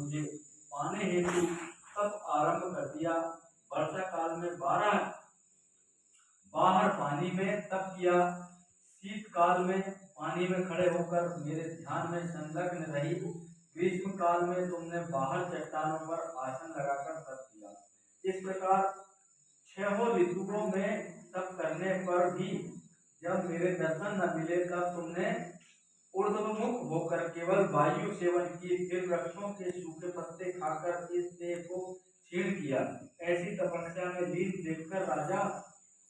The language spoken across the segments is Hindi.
मुझे पाने हेतु तब आरंभ कर दिया। वर्षा काल में 12 बाहर पानी में तप किया। शीतकाल में पानी में खड़े होकर मेरे ध्यान में संलग्न रही। ग्रीष्म काल में तुमने बाहर चट्टानों पर आसन लगाकर तप किया। इस प्रकार 6 ऋतुओं में तप करने पर भी जब मेरे दर्शन न मिले तब तुमने ऊर्ध्वमुख होकर केवल वायु सेवन की, फिर वृक्षों के सूखे पत्ते खाकर इस देह को क्षीण किया। ऐसी तपस्या में लीन देखकर राजा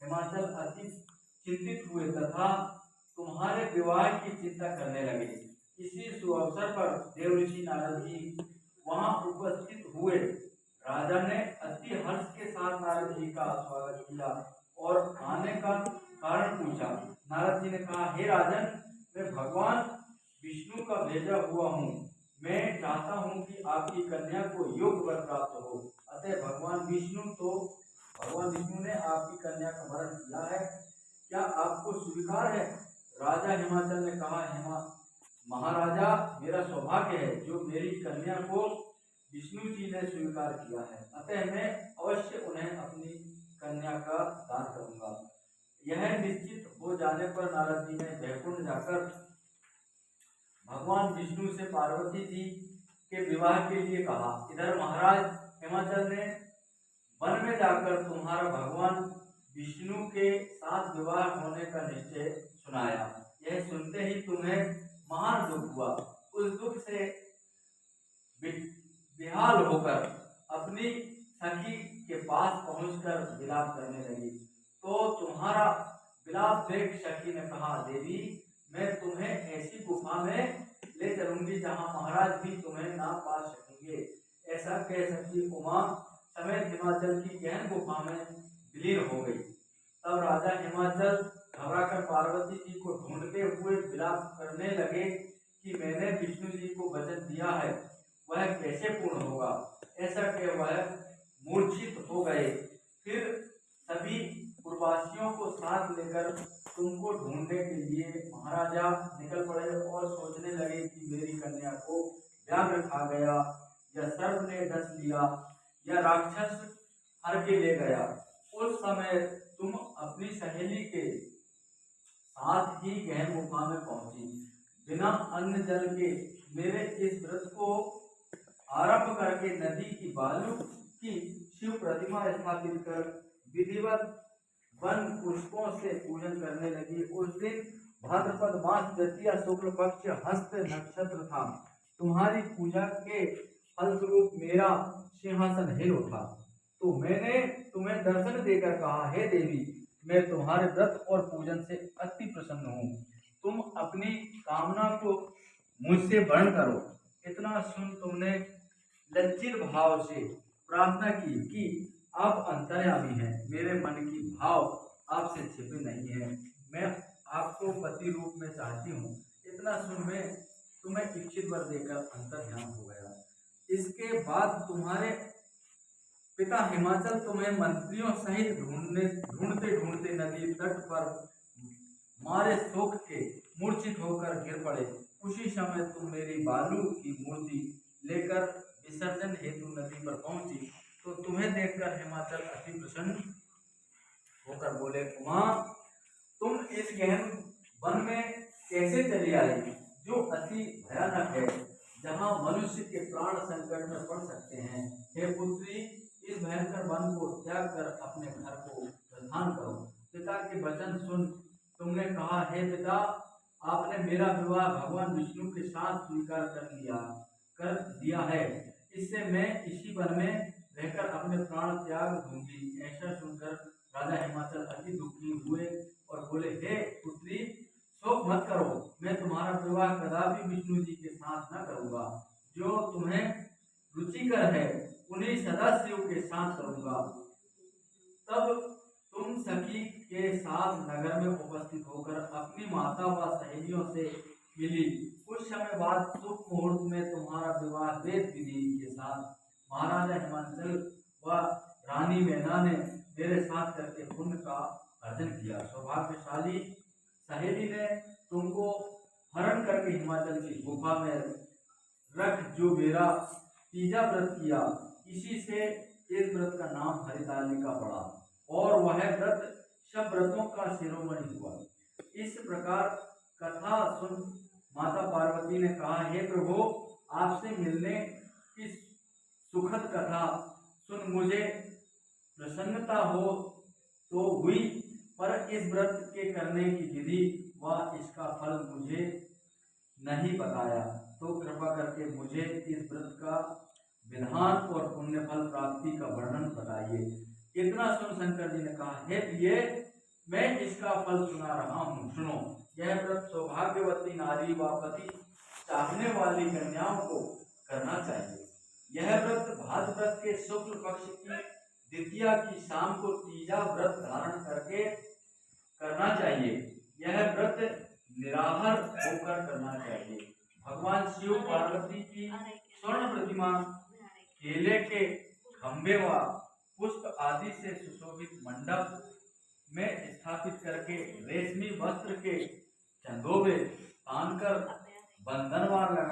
हिमाचल अति चिंतित हुए तथा तुम्हारे विवाह की चिंता करने लगे। इसी सुअवसर पर देवऋषि नारद जी वहां उपस्थित हुए। राजा ने अति हर्ष के साथ नारद जी का स्वागत किया और आने का कारण पूछा। नारद जी ने कहा, हे राजन, मैं भगवान विष्णु का भेजा हुआ हूँ। मैं चाहता हूँ कि आपकी कन्या को योग्य वर प्राप्त हो। अतः भगवान विष्णु ने आपकी कन्या का वरण किया है। क्या आपको स्वीकार है? राजा हिमाचल ने कहा, महाराजा, मेरा सौभाग्य है जो मेरी कन्या को विष्णु जी ने स्वीकार किया है। अतः मैं अवश्य उन्हें अपनी कन्या का दान करूंगा। यह निश्चित हो जाने पर नारद जी ने वैकुंठ जाकर भगवान विष्णु से पार्वती जी के विवाह के लिए कहा। इधर महाराज हिमाचल ने वन में जाकर तुम्हारा भगवान विष्णु के साथ विवाह होने का निश्चय सुनाया। यह सुनते ही तुम्हें महान दुख हुआ। उस दुख से बेहाल होकर अपनी सखी के पास पहुंचकर विलाप करने लगी। तो तुम्हारा विलाप देख सखी ने कहा, देवी, मैं तुम्हें ऐसी गुफा में ले चलूंगी जहां महाराज भी तुम्हें ना पा सकेंगे। ऐसा कह सखी उमा समेत हिमाचल की गहन गुफा में विलीन हो गई। तब राजा हिमाचल घबराकर पार्वती जी को ढूंढते हुए विलाप करने लगे कि मैंने विष्णु जी को वचन दिया है, वह कैसे पूर्ण होगा। ऐसा कह वह मूर्छित हो गए। फिर सभी पुरवासियों को साथ लेकर तुमको ढूंढने के लिए महाराजा निकल पड़े और सोचने लगे कि मेरी कन्या को व्याघ्र खा गया, या सर्प ने डस लिया, या राक्षस हर के ले गया। उस समय तुम अपनी सहेली के साथ ही गहन गुफा में पहुंची। बिना अन्न जल के मेरे इस व्रत को आरंभ करके नदी की बालू की शिव प्रतिमा स्थापित कर विधिवत वन पुष्पों से पूजन करने लगी। उस दिन भाद्रपद मास द्वितीय शुक्ल पक्ष हस्त नक्षत्र था। तुम्हारी पूजा के फलस्वरूप मेरा सिंहासन हिल उठा। तो मैंने तुम्हें दर्शन देकर कहा, हे देवी, मैं तुम्हारे व्रत और पूजन से अति प्रसन्न हूँ। तुम अपनी कामना को मुझसे वर्ण करो। इतना सुन तुमने लज्जित भाव से प्रार्थना की कि आप अंतर्यामी हैं, मेरे मन की भाव आपसे छिपे नहीं है, मैं आपको पति रूप में चाहती हूँ। इतना सुन मैं तुम्हें इच्छित वर देकर अंतर्ध्यान हो गया। इसके बाद तुम्हारे पिता हिमाचल तुम्हें मंत्रियों सहित ढूंढते ढूंढते नदी तट पर मारे शोक के मूर्छित होकर गिर पड़े। उसी समय तुम मेरी बालू की मूर्ति लेकर विसर्जन हेतु नदी पर पहुंची। तो तुम्हें देखकर हिमाचल अति प्रसन्न होकर बोले, उमा, तुम इस गहन वन में कैसे चली आई, जो अति भयानक है, जहाँ मनुष्य के प्राण संकट में पड़ सकते हैं। हे पुत्री, इस भयंकर वन को त्याग कर अपने घर को प्रस्थान करो। पिता के वचन सुन तुमने कहा, हे पिता, आपने मेरा विवाह भगवान विष्णु के साथ स्वीकार कर दिया है। इससे मैं इसी वन में रहकर अपने प्राण त्याग दूंगी। ऐसा सुनकर राजा हिमाचल अति दुखी हुए और बोले, हे पुत्री, शोक मत करो, मैं तुम्हारा विवाह कदापि विष्णु जी के साथ न करूंगा। जो तुम्हें रुचिकर है उन्हीं सदाशिव के साथ करूंगा। तब तुम सखी के साथ नगर में उपस्थित होकर अपनी माता व सहेलियों से मिली। कुछ समय बाद शुभ मुहूर्त में तुम्हारा विवाह वेद विधि के साथ महाराजा हिमाचल व रानी मैना ने मेरे साथ करके पुण्य का अर्जन किया। सौभाग्यशाली सहेली ने तुमको हरण करके हिमाचल की गुफा में रख जो मेरा तीजा व्रत किया, इसी से इस व्रत का नाम हरितालिका पड़ा और वह व्रत सब व्रतों का शिरोमणि हुआ। इस प्रकार कथा सुन माता पार्वती ने कहा, हे प्रभु, आपसे मिलने की सुखद कथा सुन मुझे प्रसन्नता हो तो हुई, पर इस व्रत के करने की विधि व इसका फल मुझे नहीं बताया, तो कृपा करके मुझे इस व्रत का विधान और पुण्य फल प्राप्ति का वर्णन बताइए। इतना सुन शंकर जी ने कहा, हे प्रिय, मैं इसका फल सुना रहा हूँ, सुनो। यह व्रत सौभाग्यवती नारी व पति चाहने वाली कन्याओं को करना चाहिए। यह व्रत भाद्रपद के शुक्ल पक्ष की द्वितीया की शाम को तीजा व्रत धारण करके करना चाहिए। यह व्रत निराहार होकर करना चाहिए। भगवान शिव पार्वती की स्वर्ण प्रतिमा केले के खंभे व पुष्प आदि से सुशोभित मंडप में स्थापित करके रेशमी वस्त्र के चंदोबे तानकर बंधनवार लगा